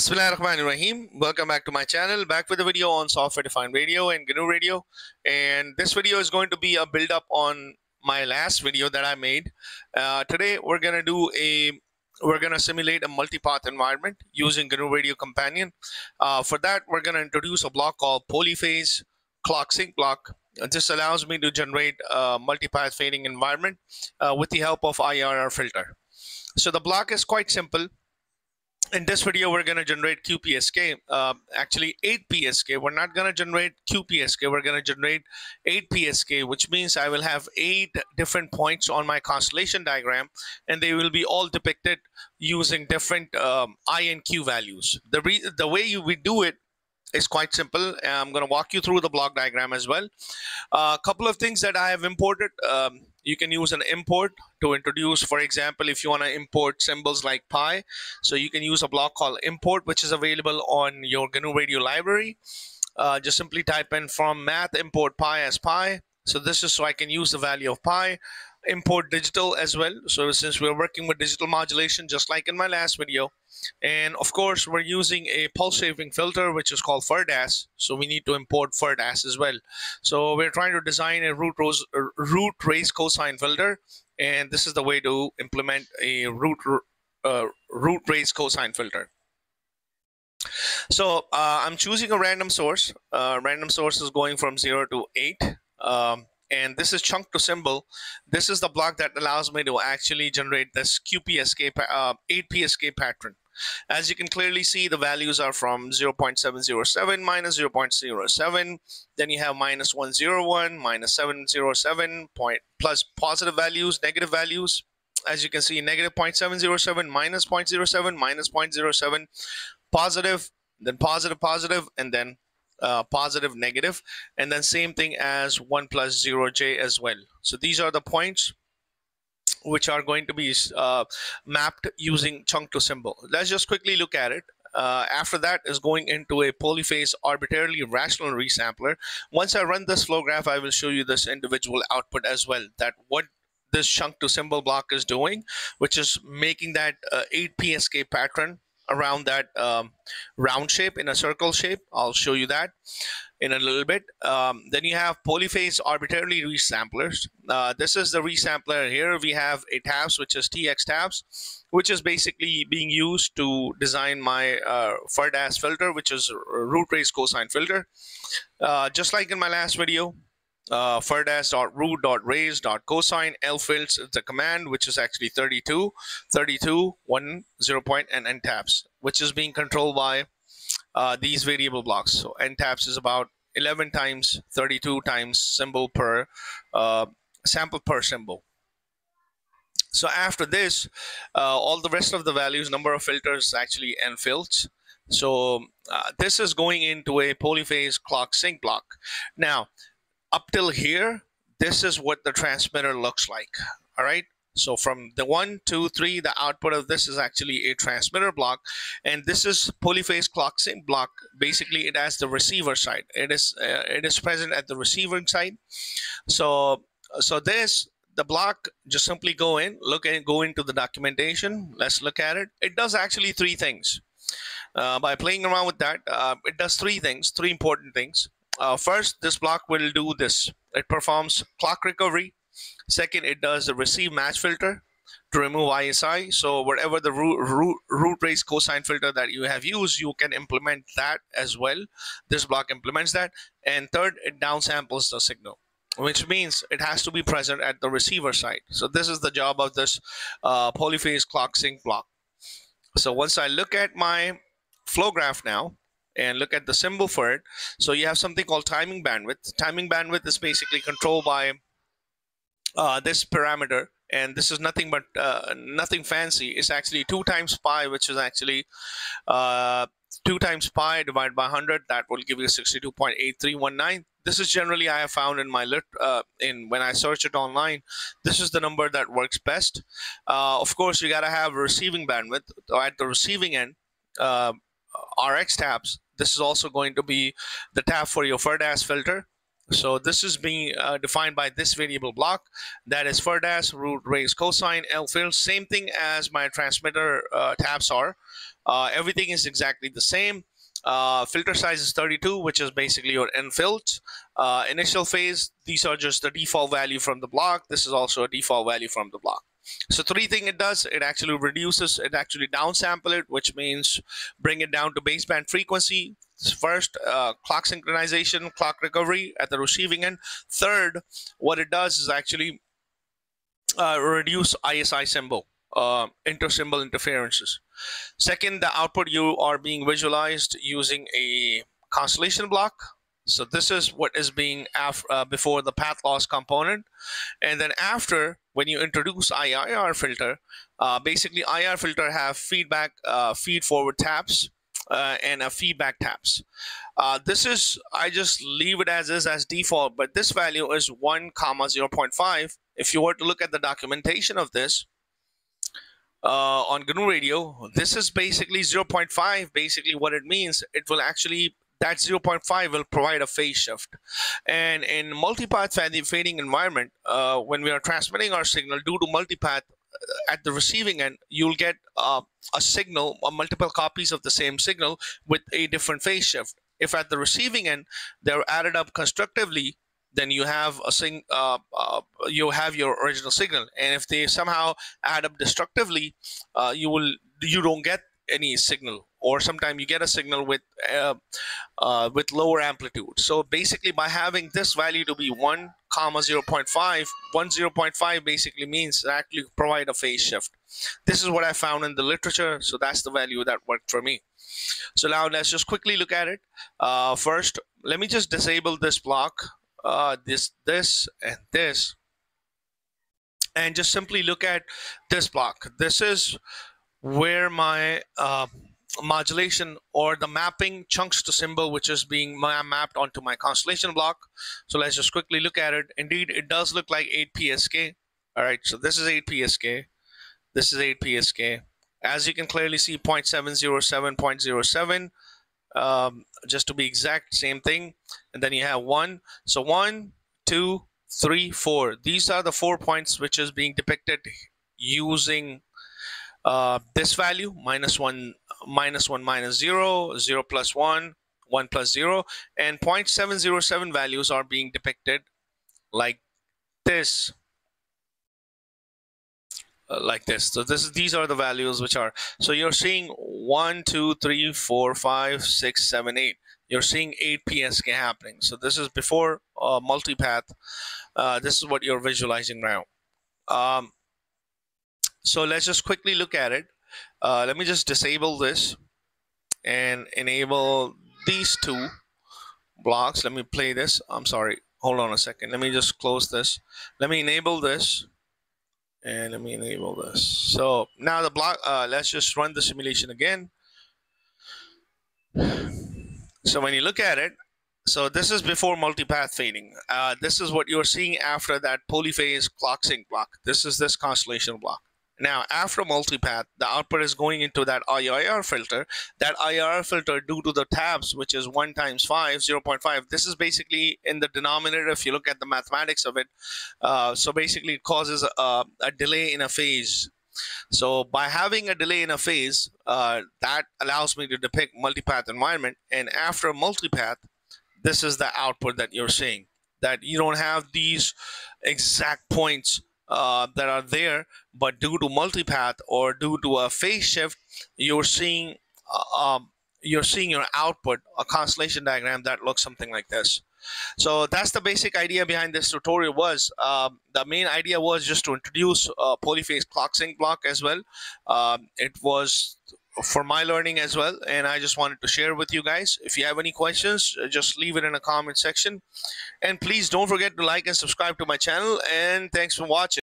Bismillahirrahmanirrahim. Welcome back to my channel, back with a video on software-defined radio and GNU Radio. And this video is going to be a build-up on my last video that I made. Today we're gonna simulate a multipath environment using GNU Radio Companion. For that, we're gonna introduce a block called Polyphase clock sync block. This allows me to generate a multipath fading environment with the help of IIR filter. So the block is quite simple. In this video, we're going to generate QPSK, actually 8 PSK. We're not going to generate QPSK. We're going to generate 8 PSK, which means I will have 8 different points on my constellation diagram, and they will be all depicted using different I and Q values. The way we do it is quite simple. I'm going to walk you through the block diagram as well. A couple of things that I have imported. You can use an import to introduce, for example, if you want to import symbols like pi. So you can use a block called import, which is available on your GNU Radio library. Just simply type in from math import pi as pi. So this is so I can use the value of pi. Import digital as well. So since we're working with digital modulation, just like in my last video. And of course, we're using a pulse shaping filter, which is called FIRDAS. So we need to import FIRDAS as well. So we're trying to design a root raise cosine filter. And this is the way to implement a root raise cosine filter. So I'm choosing a random source. Random source is going from 0 to 8. And this is chunk to symbol. This is the block that allows me to actually generate this QPSK 8 PSK pattern. As you can clearly see, the values are from 0.707 minus 0.07. Then you have minus 101, minus 707, plus positive values, negative values. As you can see, negative 0.707, minus 0.07, minus 0.07, positive, then positive, positive, and then positive, negative, and then same thing as 1 plus 0j as well. So these are the points which are going to be mapped using chunk to symbol. Let's just quickly look at it. After that is going into a polyphase arbitrarily rational resampler. Once I run this flow graph, I will show you this individual output as well, that what this chunk to symbol block is doing, which is making that 8 PSK pattern around that round shape in a circle shape. I'll show you that in a little bit. Then you have polyphase arbitrarily resamplers. This is the resampler. Here we have a tabs, which is TX tabs, which is basically being used to design my FIRDAS filter, which is root raise cosine filter. Just like in my last video, FIRDAS.root.raise.cosine lfills is the command, which is actually 32, 1, 0 point, and ntabs, which is being controlled by these variable blocks. So ntabs is about 11 times 32 times symbol per sample per symbol. So after this, all the rest of the values, number of filters, actually nfills. So this is going into a polyphase clock sync block. Now, up till here, this is what the transmitter looks like. All right. So from the 1, 2, 3, the output of this is actually a transmitter block, and this is polyphase clock sync block. Basically, it has the receiver side. It is present at the receiving side. So the block, just simply go into the documentation. Let's look at it. It does actually 3 things. By playing around with that, it does 3 things, 3 important things. First, this block will do this. It performs clock recovery. Second, it does the receive match filter to remove ISI. So whatever the root raise cosine filter that you have used, you can implement that as well. This block implements that. And third, it downsamples the signal, which means it has to be present at the receiver side. So this is the job of this polyphase clock sync block. So once I look at my flow graph now, and look at the symbol for it. So you have something called timing bandwidth. Timing bandwidth is basically controlled by this parameter, and this is nothing but nothing fancy. It's actually 2 times pi, which is actually 2 times pi divided by 100. That will give you 62.8319. This is generally I have found in my when I search it online. This is the number that works best. Of course, you gotta have receiving bandwidth. So at the receiving end, RX tabs. This is also going to be the tab for your FIRDAS filter. So this is being defined by this variable block, that is fur dash root raised cosine L filter, same thing as my transmitter tabs are. Everything is exactly the same. Filter size is 32, which is basically your N filter. Initial phase, these are just the default value from the block. This is also a default value from the block. So three things it does: it actually reduces, it actually downsample it, which means bring it down to baseband frequency. First, clock synchronization, clock recovery at the receiving end. Third, what it does is actually reduce ISI symbol, inter-symbol interferences. Second, the output you are being visualized using a constellation block. So this is what is being before the path loss component. And then after, when you introduce IIR filter, basically IIR filter have feedback, feed forward taps, and a feedback taps. This is, I just leave it as is as default, but this value is 1, 0.5. If you were to look at the documentation of this on GNU Radio, this is basically 0.5. Basically what it means, it will actually, that 0.5 will provide a phase shift. And in multipath fading environment, when we are transmitting our signal due to multipath, at the receiving end, you'll get a signal, multiple copies of the same signal with a different phase shift. If at the receiving end they're added up constructively, then you have you have your original signal. And if they somehow add up destructively, you don't get any signal, or sometimes you get a signal with lower amplitude. So basically, by having this value to be 1, 0.5, 0.5 basically means actually provide a phase shift. This is what I found in the literature, so that's the value that worked for me. So now let's just quickly look at it. First, let me just disable this block, this, and this, and just simply look at this block. This is where my modulation or the mapping chunks to symbol, which is being mapped onto my constellation block. So let's just quickly look at it. Indeed, it does look like 8 PSK. All right, so this is 8 PSK. This is 8 PSK. As you can clearly see, 0.707, 0.07, just to be exact, same thing. And then you have 1. So 1, 2, 3, 4. These are the 4 points which is being depicted using this value, -1, -0, 0 plus 1, 1 plus 0, and 0.707 values are being depicted like this. So these are the values which are, so you're seeing 1, 2, 3, 4, 5, 6, 7, 8. You're seeing 8 PSK happening. So this is before multipath. This is what you're visualizing now. So let's just quickly look at it. Let me just disable this and enable these two blocks. Let me play this. I'm sorry. Hold on a second. Let me just close this. Let me enable this. And let me enable this. So now the block, let's just run the simulation again. So when you look at it, so this is before multipath fading. This is what you're seeing after that polyphase clock sync block. This is this constellation block. Now, after multipath, the output is going into that IIR filter. That IIR filter, due to the tabs, which is 1 times 5, 0.5, this is basically in the denominator if you look at the mathematics of it. So basically, it causes a delay in a phase. So by having a delay in a phase, that allows me to depict multipath environment. And after multipath, this is the output that you're seeing. That you don't have these exact points that are there, but due to multipath or due to a phase shift, you're seeing your output, a constellation diagram that looks something like this. So that's the basic idea behind this tutorial. Was the main idea was just to introduce polyphase clock sync block as well. It was for my learning as well, and I just wanted to share with you guys. If you have any questions, just leave it in a comment section, and please don't forget to like and subscribe to my channel, and thanks for watching.